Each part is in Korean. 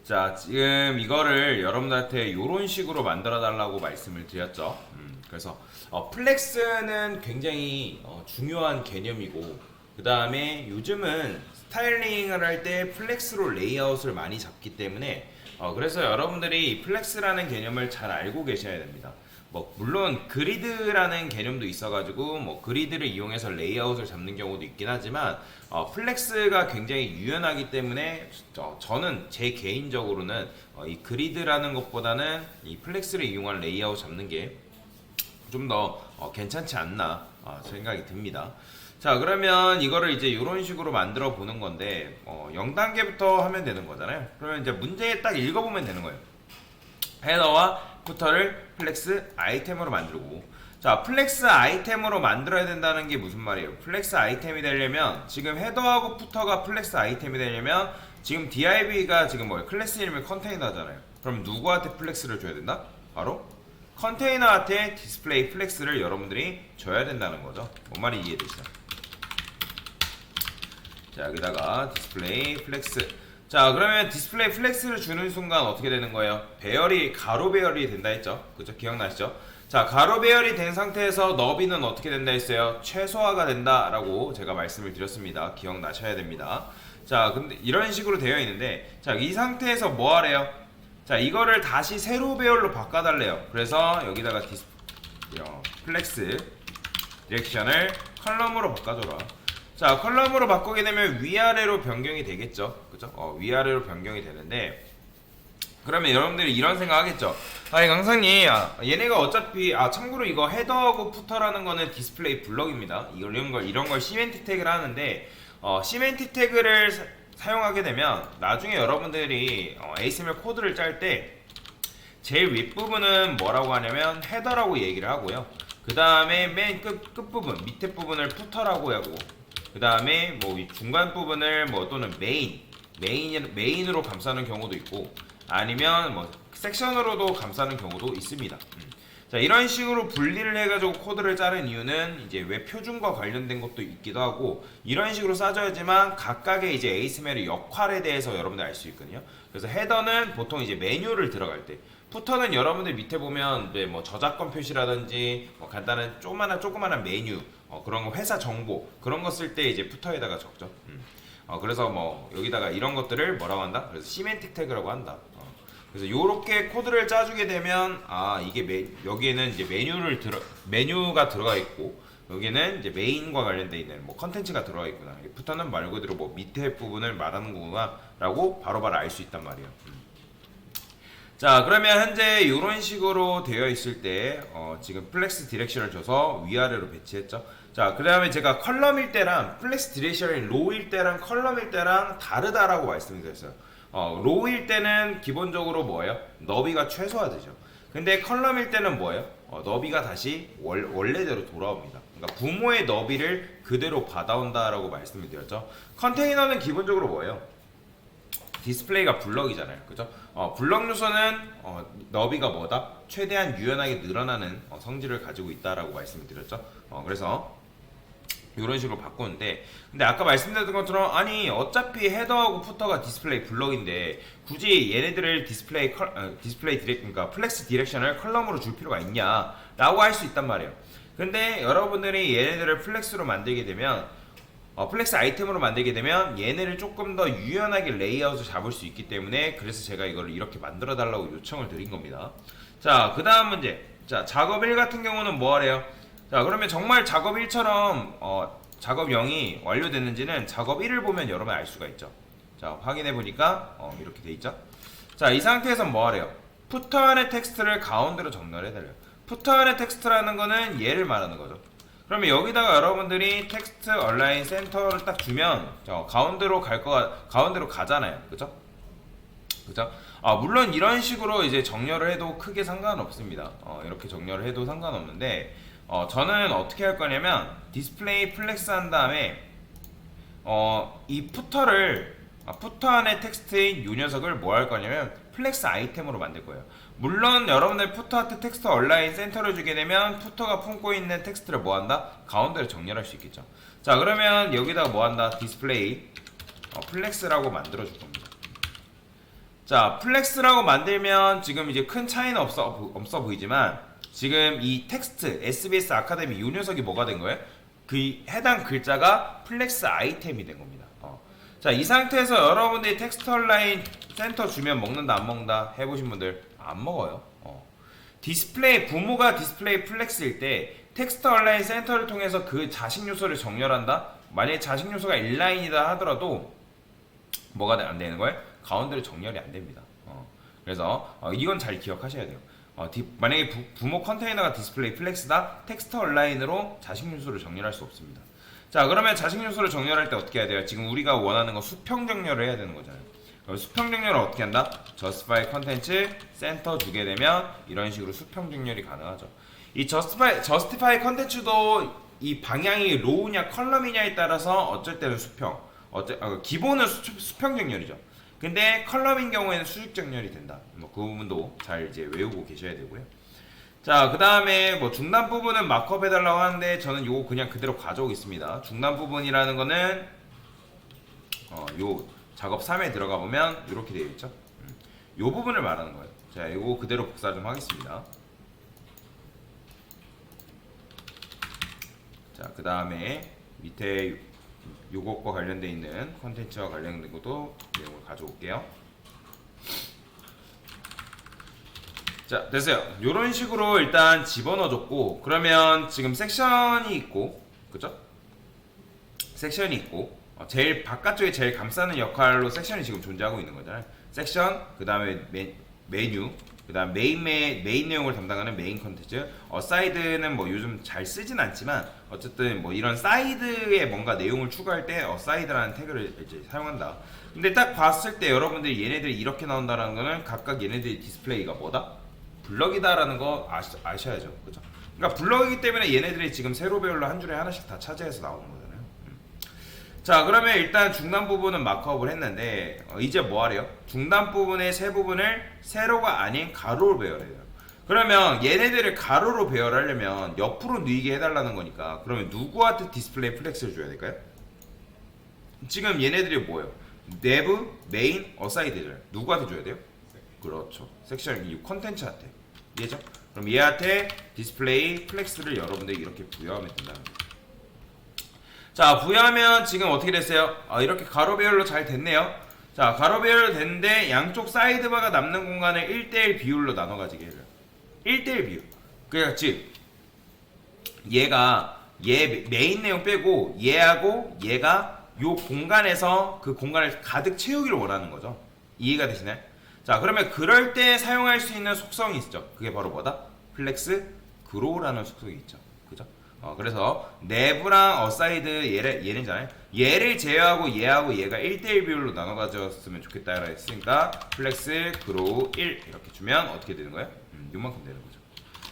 자, 지금 이거를 여러분들한테 이런 식으로 만들어 달라고 말씀을 드렸죠. 그래서 플렉스는 굉장히 중요한 개념이고, 그 다음에 요즘은 스타일링을 할 때 플렉스로 레이아웃을 많이 잡기 때문에 그래서 여러분들이 플렉스라는 개념을 잘 알고 계셔야 됩니다. 뭐 물론 그리드라는 개념도 있어가지고 뭐 그리드를 이용해서 레이아웃을 잡는 경우도 있긴 하지만 플렉스가 굉장히 유연하기 때문에 저는 제 개인적으로는 이 그리드라는 것보다는 이 플렉스를 이용한 레이아웃 잡는 게 좀 더 괜찮지 않나 생각이 듭니다. 자, 그러면 이거를 이제 이런 식으로 만들어 보는 건데 0단계부터 하면 되는 거잖아요. 그러면 이제 문제 딱 읽어보면 되는 거예요. 헤더와 푸터를 플렉스 아이템으로 만들고, 자, 플렉스 아이템으로 만들어야 된다는 게 무슨 말이에요? 플렉스 아이템이 되려면 지금 헤더하고 푸터가 플렉스 아이템이 되려면 지금 div가 지금 뭐예요? 클래스 이름이 컨테이너잖아요. 그럼 누구한테 플렉스를 줘야 된다? 바로 컨테이너한테 디스플레이 플렉스를 여러분들이 줘야 된다는 거죠. 뭔 말이 이해되시죠? 자, 여기다가 디스플레이 플렉스. 자, 그러면 디스플레이 플렉스를 주는 순간 어떻게 되는 거예요? 배열이 가로 배열이 된다 했죠? 그죠? 기억나시죠? 자, 가로 배열이 된 상태에서 너비는 어떻게 된다 했어요? 최소화가 된다라고 제가 말씀을 드렸습니다. 기억나셔야 됩니다. 자, 근데 이런 식으로 되어 있는데, 자, 이 상태에서 뭐 하래요? 자, 이거를 다시 세로 배열로 바꿔달래요. 그래서 여기다가 플렉스 디렉션을 컬럼으로 바꿔줘라. 자, 컬럼으로 바꾸게 되면 위아래로 변경이 되겠죠. 그죠? 위아래로 변경이 되는데, 그러면 여러분들이 이런 생각 하겠죠. 아니, 강사님, 얘네가 어차피, 참고로 이거 헤더하고 푸터라는 거는 디스플레이 블럭입니다. 이런 걸 시멘틱 태그를 하는데, 시멘틱 태그를 사용하게 되면 나중에 여러분들이 HTML 코드를 짤 때 제일 윗부분은 뭐라고 하냐면 헤더라고 얘기를 하고요. 그 다음에 맨 끝부분, 밑에 부분을 푸터라고 하고, 그 다음에 뭐 중간 부분을 뭐 또는 메인으로 감싸는 경우도 있고, 아니면 뭐 섹션으로도 감싸는 경우도 있습니다. 자, 이런 식으로 분리를 해가지고 코드를 자른 이유는 이제 웹 표준과 관련된 것도 있기도 하고, 이런 식으로 싸줘야지만 각각의 이제 HTML의 역할에 대해서 여러분들 알 수 있거든요. 그래서 헤더는 보통 이제 메뉴를 들어갈 때, 푸터는 여러분들 밑에 보면 뭐 저작권 표시라든지 뭐 간단한 조그만한 메뉴, 그런 거 회사 정보 그런 거 쓸 때 이제 푸터에다가 적죠. 그래서 뭐 여기다가 이런 것들을 뭐라고 한다? 그래서 시멘틱 태그라고 한다. 그래서 요렇게 코드를 짜주게 되면 이게 여기에는 이제 메뉴가 들어가 있고, 여기는 이제 메인과 관련돼 있는 뭐 컨텐츠가 들어가 있구나. 푸터는 말 그대로 뭐 밑에 부분을 말하는 거구나라고 바로바로 알 수 있단 말이에요. 자, 그러면 현재 이런 식으로 되어 있을 때 지금 플렉스 디렉션을 줘서 위아래로 배치했죠. 자, 그 다음에 제가 컬럼일 때랑 플렉스 디렉션이 로우일 때랑 컬럼일 때랑 다르다라고 말씀드렸어요. 로우일 때는 기본적으로 뭐예요? 너비가 최소화되죠. 근데 컬럼일 때는 뭐예요? 너비가 다시 원래대로 돌아옵니다. 그러니까 부모의 너비를 그대로 받아온다라고 말씀을 드렸죠. 컨테이너는 기본적으로 뭐예요? 디스플레이가 블럭이잖아요. 그죠? 블럭 요소는 너비가 뭐다? 최대한 유연하게 늘어나는 성질을 가지고 있다라고 말씀을 드렸죠. 그래서 이런 식으로 바꾸는데, 근데 아까 말씀드렸던 것처럼 어차피 헤더하고 푸터가 디스플레이 블럭인데 굳이 얘네들을 그러니까 플렉스 디렉션을 컬럼으로 줄 필요가 있냐라고 할 수 있단 말이에요. 근데 여러분들이 얘네들을 플렉스로 만들게 되면 플렉스 아이템으로 만들게 되면 얘네를 조금 더 유연하게 레이아웃을 잡을 수 있기 때문에, 그래서 제가 이거를 이렇게 만들어 달라고 요청을 드린 겁니다. 자, 그 다음 문제. 자, 작업 1 같은 경우는 뭐 하래요? 자, 그러면 정말 작업 1처럼 작업 0이 완료됐는지는 작업 1을 보면 여러분 알 수가 있죠. 자, 확인해 보니까 이렇게 돼 있죠. 자, 이 상태에서 뭐 하래요? 푸터 안의 텍스트를 가운데로 정렬해 달래요. 푸터 안의 텍스트라는 거는 얘를 말하는 거죠. 그러면 여기다가 여러분들이 텍스트 얼라인 센터를 딱 주면 가운데로 가잖아요. 그죠? 그죠? 물론 이런 식으로 이제 정렬을 해도 크게 상관없습니다. 이렇게 정렬을 해도 상관없는데, 저는 어떻게 할 거냐면 디스플레이 플렉스 한 다음에 이 푸터 안에 텍스트인 이 녀석을 뭐 할 거냐면 플렉스 아이템으로 만들 거예요. 물론 여러분들 푸터 하트 텍스트 얼라인 센터를 주게 되면 푸터가 품고 있는 텍스트를 뭐 한다? 가운데로 정렬할 수 있겠죠. 자, 그러면 여기다가 뭐 한다? 디스플레이 플렉스라고 만들어 줄 겁니다. 자, 플렉스라고 만들면 지금 이제 큰 차이는 없어 보이지만 지금 이 텍스트 SBS 아카데미 요 녀석이 뭐가 된 거예요? 그 해당 글자가 플렉스 아이템이 된 겁니다. 자, 이 상태에서 여러분들이 텍스트 온라인 센터 주면 먹는다 안 먹는다 해보신 분들 안 먹어요. 디스플레이 부모가 디스플레이 플렉스일 때 텍스트 온라인 센터를 통해서 그 자식 요소를 정렬한다. 만약에 자식 요소가 인라인이다 하더라도 뭐가 안 되는 거예요? 가운데로 정렬이 안 됩니다. 그래서 이건 잘 기억하셔야 돼요. 만약에 부모 컨테이너가 디스플레이 플렉스다, 텍스트 온라인으로 자식 요소를 정렬할 수 없습니다. 자, 그러면 자식 요소를 정렬할 때 어떻게 해야 돼요? 지금 우리가 원하는 거 수평 정렬을 해야 되는 거잖아요. 그럼 수평 정렬을 어떻게 한다? justify 컨텐츠 센터 주게 되면 이런 식으로 수평 정렬이 가능하죠. 이 justify 컨텐츠도 이 방향이 로우냐 컬럼이냐에 따라서 어쩔 때는 수평, 기본은 수평 정렬이죠. 근데 컬럼인 경우에는 수직 정렬이 된다. 그 부분도 잘 이제 외우고 계셔야 되고요. 자, 그 다음에 뭐 중단 부분은 마크업 해달라고 하는데 저는 요거 그냥 그대로 가져오겠습니다. 중단 부분이라는 거는 요 작업 3에 들어가 보면 이렇게 되어 있죠. 요 부분을 말하는 거예요. 자, 요거 그대로 복사 좀 하겠습니다. 자, 그 다음에 밑에 요것과 관련되어 있는 콘텐츠와 관련된 것도 내용을 가져올게요. 자, 됐어요. 요런 식으로 일단 집어넣어줬고, 그러면 지금 섹션이 있고, 그죠? 섹션이 있고, 제일 바깥쪽에 제일 감싸는 역할로 섹션이 지금 존재하고 있는 거잖아요. 섹션, 그 다음에 메뉴, 그 다음 메인 내용을 담당하는 메인 컨텐츠. 사이드는 뭐 요즘 잘 쓰진 않지만 어쨌든 뭐 이런 사이드에 뭔가 내용을 추가할 때 사이드라는 태그를 이제 사용한다. 근데 딱 봤을 때 여러분들이 얘네들이 이렇게 나온다는 거는 각각 얘네들이 디스플레이가 뭐다? 블럭이다라는 거 아셔야죠. 그죠? 그러니까 블럭이기 때문에 얘네들이 지금 세로 배열로 한 줄에 하나씩 다 차지해서 나오는 거잖아요. 자, 그러면 일단 중단 부분은 마크업을 했는데 이제 뭐 하래요? 중단 부분의 세 부분을 세로가 아닌 가로로 배열해요. 그러면 얘네들을 가로로 배열하려면 옆으로 누이게 해달라는 거니까 그러면 누구한테 디스플레이 플렉스를 줘야 될까요? 지금 얘네들이 뭐예요? 내부, 메인, 어사이드를 누구한테 줘야 돼요? 그렇죠. 섹션 이 컨텐츠한테. 이해죠? 그럼 얘한테 디스플레이 플렉스를 여러분들이 이렇게 부여하면 된다는 거죠. 자, 부여하면 지금 어떻게 됐어요? 이렇게 가로 배열로 잘 됐네요. 자, 가로 배열로 됐는데 양쪽 사이드바가 남는 공간을 1대1 비율로 나눠 가지게 해요. 1대1 비율. 그러니까 즉 얘가 얘 메인 내용 빼고 얘하고 얘가 요 공간에서 그 공간을 가득 채우기를 원하는 거죠. 이해가 되시나요? 자, 그러면 그럴 때 사용할 수 있는 속성이 있죠. 그게 바로 뭐다? 플렉스 그로우라는 속성이 있죠. 그죠? 그래서 내부랑 어사이드 얘네잖아요. 얘를 제외하고 얘하고 얘가 1대1 비율로 나눠 가졌으면 좋겠다 라고 했으니까 플렉스 그로우 1 이렇게 주면 어떻게 되는 거예요? 요만큼 되는 거죠.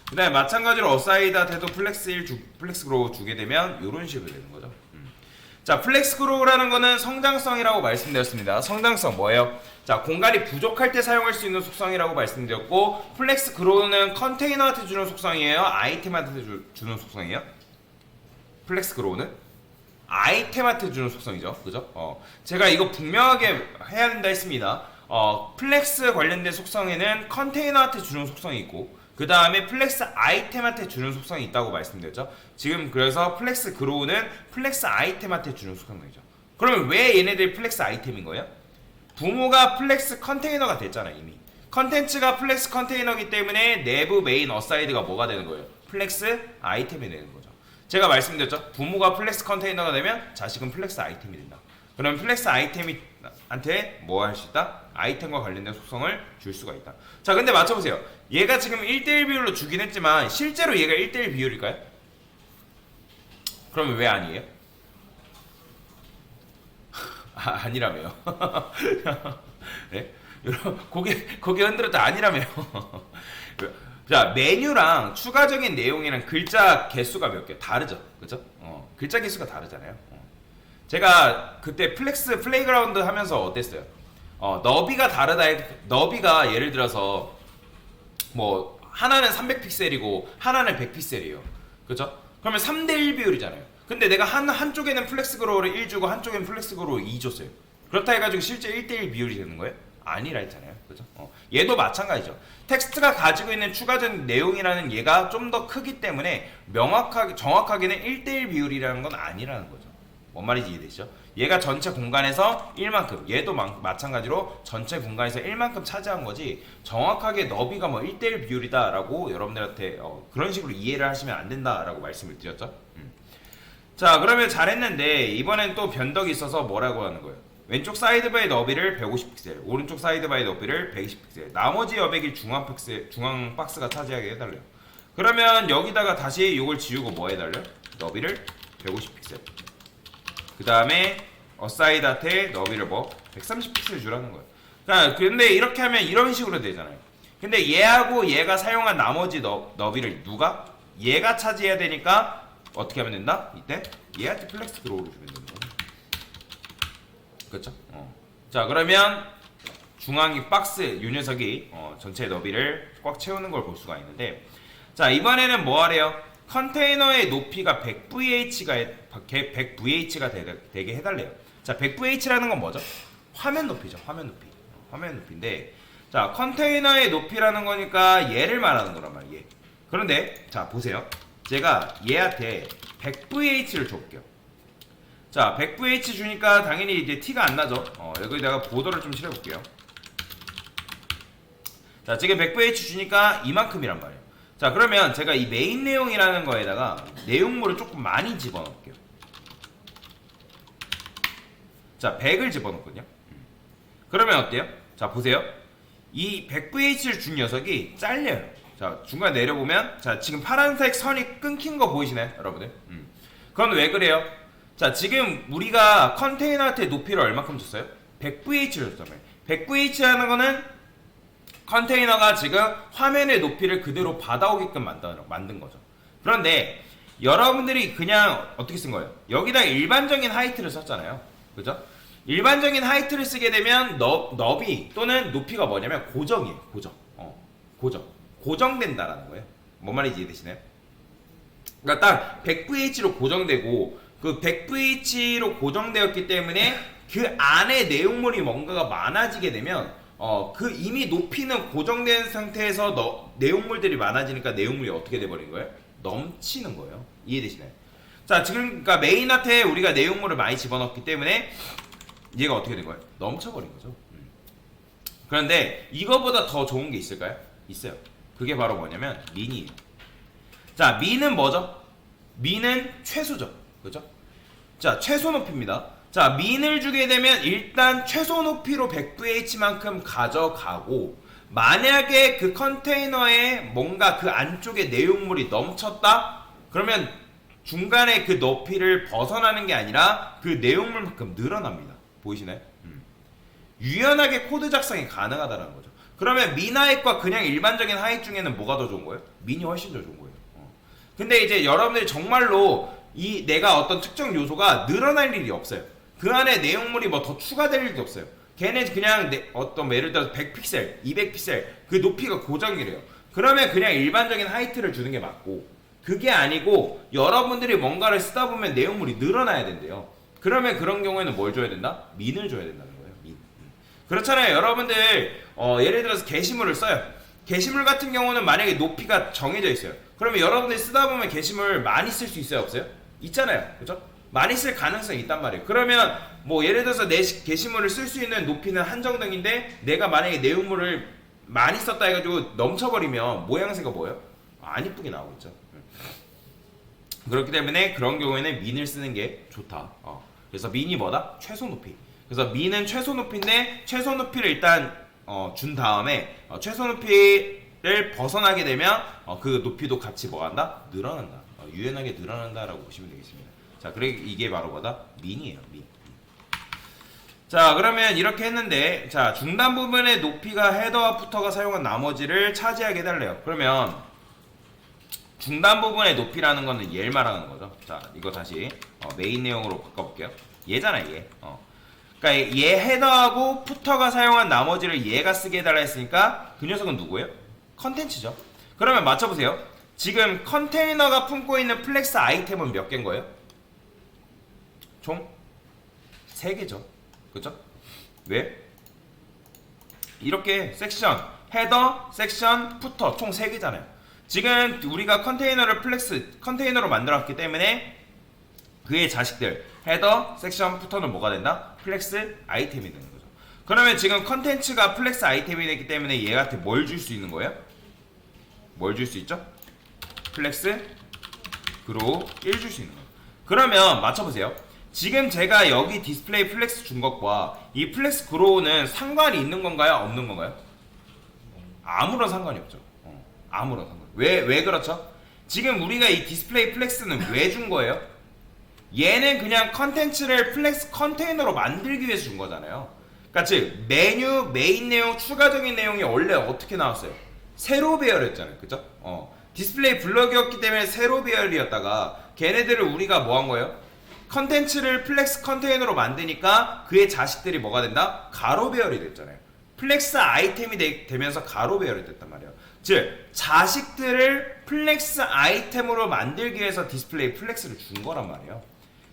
그 다음에 마찬가지로 어사이드한테도 플렉스 1 플렉스 그로우 주게 되면 요런 식으로 되는 거죠. 자, 플렉스 그로우라는 거는 성장성이라고 말씀드렸습니다. 성장성 뭐예요? 자, 공간이 부족할 때 사용할 수 있는 속성이라고 말씀드렸고, 플렉스 그로우는 컨테이너한테 주는 속성이에요? 아이템한테 주는 속성이에요? 플렉스 그로우는 아이템한테 주는 속성이죠. 그죠? 제가 이거 분명하게 해야 된다 했습니다. 플렉스 관련된 속성에는 컨테이너한테 주는 속성이 있고, 그 다음에 플렉스 아이템한테 주는 속성이 있다고 말씀드렸죠. 지금 그래서 플렉스 그로우는 플렉스 아이템한테 주는 속성이죠. 그러면 왜 얘네들이 플렉스 아이템인 거예요? 부모가 플렉스 컨테이너가 됐잖아요. 이미 컨텐츠가 플렉스 컨테이너이기 때문에 내부 메인 어사이드가 뭐가 되는 거예요? 플렉스 아이템이 되는 거죠. 제가 말씀드렸죠. 부모가 플렉스 컨테이너가 되면 자식은 플렉스 아이템이 된다. 그럼 플렉스 아이템한테 뭐 할 수 있다? 아이템과 관련된 속성을 줄 수가 있다. 자, 근데 맞춰보세요. 얘가 지금 1대1 비율로 주긴 했지만 실제로 얘가 1대1 비율일까요? 그러면 왜 아니에요? 아니라며요. 네? 고개 흔들었다. 아니라며요. 자, 메뉴랑 추가적인 내용이랑 글자 개수가 몇 개 다르죠. 그죠? 글자 개수가 다르잖아요. 제가 그때 플렉스 플레이그라운드 하면서 어땠어요? 너비가 다르다. 너비가 예를 들어서 뭐 하나는 300픽셀이고 하나는 100픽셀이에요. 그죠? 그러면 3대1 비율이잖아요. 근데 내가 한쪽에는 플렉스 그로우를 1 주고 한쪽에는 플렉스 그로우 2 줬어요. 그렇다 해가지고 실제 1대1 비율이 되는 거예요? 아니라 했잖아요. 그죠? 얘도 마찬가지죠. 텍스트가 가지고 있는 추가적인 내용이라는 얘가 좀 더 크기 때문에 정확하게는 1대1 비율이라는 건 아니라는 거죠. 뭔 말인지 이해되시죠? 얘가 전체 공간에서 1만큼, 얘도 마찬가지로 전체 공간에서 1만큼 차지한 거지, 정확하게 너비가 뭐 1대1 비율이다라고 여러분들한테 그런 식으로 이해를 하시면 안 된다라고 말씀을 드렸죠. 자, 그러면 잘했는데 이번엔 또 변덕이 있어서 뭐라고 하는 거예요? 왼쪽 사이드바의 너비를 150픽셀, 오른쪽 사이드바의 너비를 120픽셀, 나머지 여백이 중앙 박스가 차지하게 해달래요. 그러면 여기다가 다시 이걸 지우고 뭐 해달래요? 너비를 150픽셀, 그 다음에 어사이드한테 너비를 뭐 130픽셀 주라는 거예요. 그러니까 근데 이렇게 하면 이런 식으로 되잖아요. 근데 얘하고 얘가 사용한 나머지 너비를 누가? 얘가 차지해야 되니까 어떻게 하면 된다? 이때 얘한테 플렉스 드로우를 주면 된다. 그렇죠? 자, 그러면 중앙이 박스 이 녀석이 전체 너비를 꽉 채우는 걸 볼 수가 있는데, 자, 이번에는 뭐 하래요? 컨테이너의 높이가 100VH가 되게 해달래요. 자, 100VH라는 건 뭐죠? 화면 높이죠. 화면 높이. 화면 높이인데, 자, 컨테이너의 높이라는 거니까 얘를 말하는 거란 말이에요. 그런데 자, 보세요. 제가 얘한테 100VH를 줘볼게요. 자, 100VH 주니까 당연히 이제 티가 안 나죠. 여기다가 보더를 좀 칠해볼게요. 자, 지금 100VH 주니까 이만큼이란 말이에요. 자, 그러면 제가 이 메인 내용이라는 거에다가 내용물을 조금 많이 집어넣을게요. 자, 100을 집어넣거든요. 그러면 어때요? 자, 보세요. 이 100VH를 준 녀석이 잘려요. 자, 중간에 내려보면, 자, 지금 파란색 선이 끊긴 거 보이시나요, 여러분들? 그건 왜 그래요? 자, 지금 우리가 컨테이너한테 높이를 얼마큼 줬어요? 100VH를 줬잖아요. 100VH라는 거는 컨테이너가 지금 화면의 높이를 그대로 받아오게끔 만든 거죠. 그런데 여러분들이 그냥 어떻게 쓴 거예요? 여기다 일반적인 하이트를 썼잖아요. 그죠? 일반적인 하이트를 쓰게 되면 너비 또는 높이가 뭐냐면 고정이에요. 고정. 고정된다라는 거예요. 뭔 말인지 이해되시나요? 그러니까 딱 100VH로 고정되고, 그 100VH로 고정되었기 때문에 그 안에 내용물이 뭔가가 많아지게 되면 그 이미 높이는 고정된 상태에서 내용물들이 많아지니까 내용물이 어떻게 돼버린 거예요? 넘치는 거예요. 이해되시나요? 자, 지금 그러니까 메인한테 우리가 내용물을 많이 집어넣기 때문에 얘가 어떻게 된 거예요? 넘쳐버린 거죠. 그런데 이거보다 더 좋은 게 있을까요? 있어요. 그게 바로 뭐냐면 민이에요. 자, 민은 뭐죠? 민은 최소죠. 그죠? 자, 최소 높이입니다. 자, 민을 주게 되면 일단 최소 높이로 100VH만큼 가져가고, 만약에 그 컨테이너에 뭔가 그 안쪽에 내용물이 넘쳤다? 그러면 중간에 그 높이를 벗어나는 게 아니라 그 내용물만큼 늘어납니다. 보이시나요? 유연하게 코드 작성이 가능하다는 거죠. 그러면 민 하잇과 그냥 일반적인 하잇 중에는 뭐가 더 좋은 거예요? 민이 훨씬 더 좋은 거예요. 근데 이제 여러분들이 정말로 내가 어떤 특정 요소가 늘어날 일이 없어요. 그 안에 내용물이 뭐 더 추가될 일도 없어요. 걔는 그냥 어떤 예를 들어서 100픽셀, 200픽셀 그 높이가 고정이래요. 그러면 그냥 일반적인 하이트를 주는 게 맞고, 그게 아니고 여러분들이 뭔가를 쓰다 보면 내용물이 늘어나야 된대요. 그러면 그런 경우에는 뭘 줘야 된다? 민을 줘야 된다는 거예요. 민. 그렇잖아요. 여러분들 예를 들어서 게시물을 써요. 게시물 같은 경우는 만약에 높이가 정해져 있어요. 그러면 여러분들이 쓰다 보면 게시물 많이 쓸 수 있어요? 없어요? 있잖아요. 그죠? 많이 쓸 가능성이 있단 말이에요. 그러면 뭐 예를 들어서 내 게시물을 쓸 수 있는 높이는 한정등인데, 내가 만약에 내용물을 많이 썼다 해가지고 넘쳐버리면 모양새가 뭐예요? 안 이쁘게 나오겠죠. 그렇기 때문에 그런 경우에는 민을 쓰는 게 좋다. 그래서 민이 뭐다? 최소 높이. 그래서 민은 최소 높이인데, 최소 높이를 일단 준 다음에 최소 높이를 벗어나게 되면 그 높이도 같이 뭐 한다? 늘어난다. 유연하게 늘어난다라고 보시면 되겠습니다. 자, 그래 이게 바로 뭐다? 민이에요. 민. 자, 그러면 이렇게 했는데, 자, 중단 부분의 높이가 헤더와 푸터가 사용한 나머지를 차지하게 해달래요. 그러면 중단 부분의 높이라는 거는 얘를 말하는 거죠. 자, 이거 다시 메인 내용으로 바꿔볼게요. 얘잖아, 얘. 그러니까 얘 헤더하고 푸터가 사용한 나머지를 얘가 쓰게 해달라 했으니까 그 녀석은 누구예요? 컨텐츠죠. 그러면 맞춰보세요. 지금 컨테이너가 품고 있는 플렉스 아이템은 몇 개인 거예요? 총 3개죠. 그죠? 왜? 이렇게 섹션, 헤더, 섹션, 푸터 총 3개잖아요. 지금 우리가 컨테이너를 플렉스 컨테이너로 만들었기 때문에 그의 자식들 헤더, 섹션, 푸터는 뭐가 된다? 플렉스 아이템이 되는 거죠. 그러면 지금 컨텐츠가 플렉스 아이템이 되기 때문에 얘한테 뭘 줄 수 있는 거예요? 뭘 줄 수 있죠? 플렉스 그로우 1 줄 수 있는 거예요. 그러면 맞춰보세요. 지금 제가 여기 디스플레이 플렉스 준 것과 이 플렉스 그로우는 상관이 있는 건가요? 없는 건가요? 아무런 상관이 없죠. 아무런 상관. 왜 그렇죠? 지금 우리가 이 디스플레이 플렉스는 왜 준 거예요? 얘는 그냥 컨텐츠를 플렉스 컨테이너로 만들기 위해서 준 거잖아요. 그러니까 즉 메뉴, 메인 내용, 추가적인 내용이 원래 어떻게 나왔어요? 세로 배열이었잖아요. 그죠? 디스플레이 블럭이었기 때문에 세로 배열이었다가 걔네들을 우리가 뭐 한 거예요? 컨텐츠를 플렉스 컨테이너로 만드니까 그의 자식들이 뭐가 된다? 가로 배열이 됐잖아요. 플렉스 아이템이 되면서 가로 배열이 됐단 말이에요. 즉 자식들을 플렉스 아이템으로 만들기 위해서 디스플레이 플렉스를 준 거란 말이에요.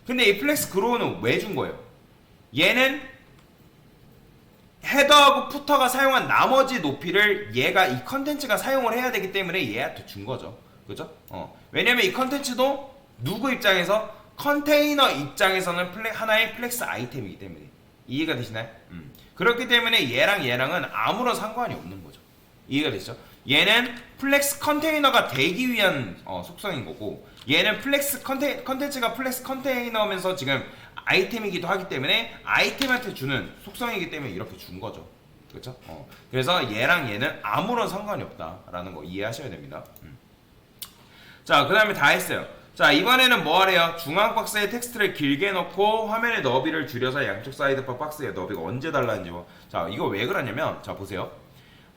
근데 이 플렉스 그로우는 왜 준 거예요? 얘는 헤더하고 푸터가 사용한 나머지 높이를 얘가 이 컨텐츠가 사용을 해야 되기 때문에 얘한테 준 거죠. 그죠? 왜냐면 이 컨텐츠도 누구 입장에서? 컨테이너 입장에서는 하나의 플렉스 아이템이기 때문에. 이해가 되시나요? 그렇기 때문에 얘랑은 아무런 상관이 없는 거죠. 이해가 되시죠? 얘는 플렉스 컨테이너가 되기 위한 속성인 거고, 얘는 플렉스 컨텐츠가 플렉스 컨테이너면서 지금 아이템이기도 하기 때문에 아이템한테 주는 속성이기 때문에 이렇게 준 거죠. 그렇죠? 그래서 얘랑 얘는 아무런 상관이 없다라는 거 이해하셔야 됩니다. 자, 그 다음에 다 했어요. 자, 이번에는 뭐 하래요? 중앙 박스에 텍스트를 길게 넣고 화면의 너비를 줄여서 양쪽 사이드바 박스의 너비가 언제 달라는지 자, 이거 왜 그러냐면, 자, 보세요.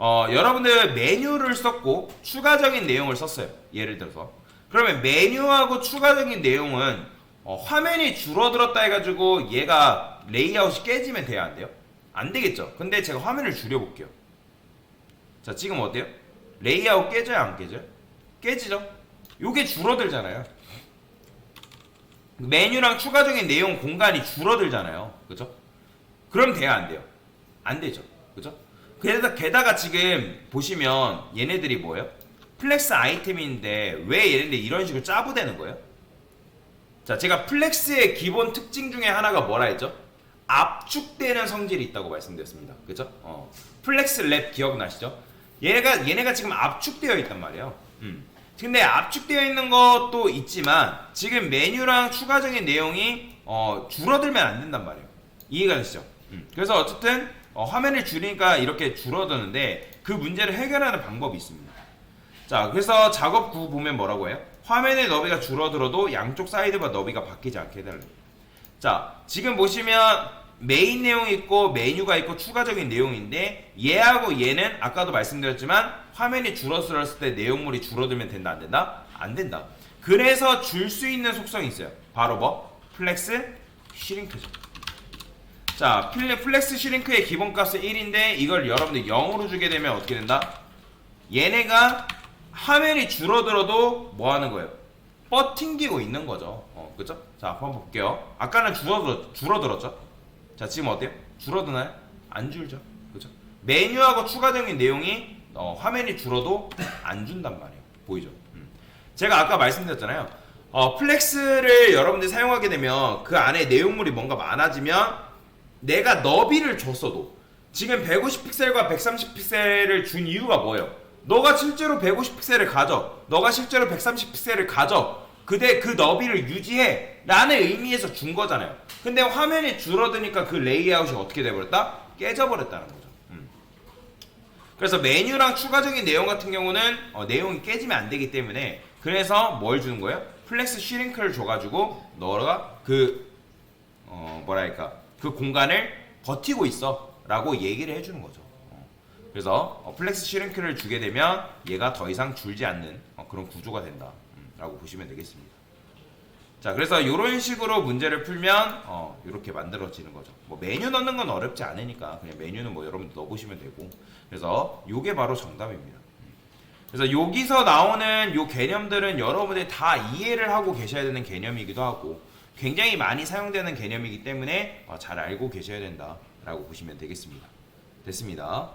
여러분들 메뉴를 썼고 추가적인 내용을 썼어요. 예를 들어서. 그러면 메뉴하고 추가적인 내용은 화면이 줄어들었다 해가지고 얘가 레이아웃이 깨지면 돼야 안 돼요? 안 되겠죠? 근데 제가 화면을 줄여볼게요. 자, 지금 어때요? 레이아웃 깨져요? 안 깨져요? 깨지죠? 요게 줄어들잖아요. 메뉴랑 추가적인 내용 공간이 줄어들잖아요. 그죠? 그럼 돼야 안 돼요? 안 되죠. 그죠? 게다가 지금 보시면 얘네들이 뭐예요? 플렉스 아이템인데 왜 얘네들 이런 식으로 짜부되는 거예요? 자, 제가 플렉스의 기본 특징 중에 하나가 뭐라 했죠? 압축되는 성질이 있다고 말씀드렸습니다. 그죠? 플렉스 랩 기억나시죠? 얘네가 지금 압축되어 있단 말이에요. 근데 압축되어 있는 것도 있지만 지금 메뉴랑 추가적인 내용이 줄어들면 안 된단 말이에요. 이해가 되시죠? 그래서 어쨌든 화면을 줄이니까 이렇게 줄어드는데 그 문제를 해결하는 방법이 있습니다. 자, 그래서 작업 9 보면 뭐라고 해요? 화면의 너비가 줄어들어도 양쪽 사이드바 너비가 바뀌지 않게 해달래요. 자, 지금 보시면 메인 내용이 있고 메뉴가 있고 추가적인 내용인데 얘하고 얘는 아까도 말씀드렸지만 화면이 줄어들었을 때 내용물이 줄어들면 된다 안 된다? 안 된다. 그래서 줄 수 있는 속성이 있어요. 바로 뭐? 플렉스 슈링크죠. 자, 플렉스 슈링크의 기본값은 1인데 이걸 여러분들 0으로 주게 되면 어떻게 된다? 얘네가 화면이 줄어들어도 뭐 하는 거예요? 뻗팅기고 있는 거죠. 그죠? 자, 한번 볼게요. 아까는 줄어들었죠? 자, 지금 어때요? 줄어드나요? 안 줄죠. 그죠? 메뉴하고 추가적인 내용이 화면이 줄어도 안 준단 말이에요. 보이죠? 제가 아까 말씀드렸잖아요. 플렉스를 여러분들이 사용하게 되면 그 안에 내용물이 뭔가 많아지면 내가 너비를 줬어도 지금 150픽셀과 130픽셀을 준 이유가 뭐예요? 너가 실제로 150픽셀을 가져, 너가 실제로 130픽셀을 가져, 그 너비를 유지해 라는 의미에서 준 거잖아요. 근데 화면이 줄어드니까 그 레이아웃이 어떻게 돼버렸다? 깨져버렸다는 거죠. 그래서 메뉴랑 추가적인 내용 같은 경우는 내용이 깨지면 안 되기 때문에 그래서 뭘 주는 거예요? 플렉스 슈링크를 줘가지고 너가 그 공간을 버티고 있어 라고 얘기를 해주는 거죠. 그래서 플렉스 슈링크를 주게 되면 얘가 더 이상 줄지 않는 그런 구조가 된다 라고 보시면 되겠습니다. 자, 그래서 이런 식으로 문제를 풀면 이렇게 만들어지는 거죠. 뭐 메뉴 넣는 건 어렵지 않으니까 그냥 메뉴는 뭐 여러분들 넣어보시면 되고, 그래서 이게 바로 정답입니다. 그래서 여기서 나오는 요 개념들은 여러분들이 다 이해를 하고 계셔야 되는 개념이기도 하고 굉장히 많이 사용되는 개념이기 때문에 잘 알고 계셔야 된다라고 보시면 되겠습니다. 됐습니다.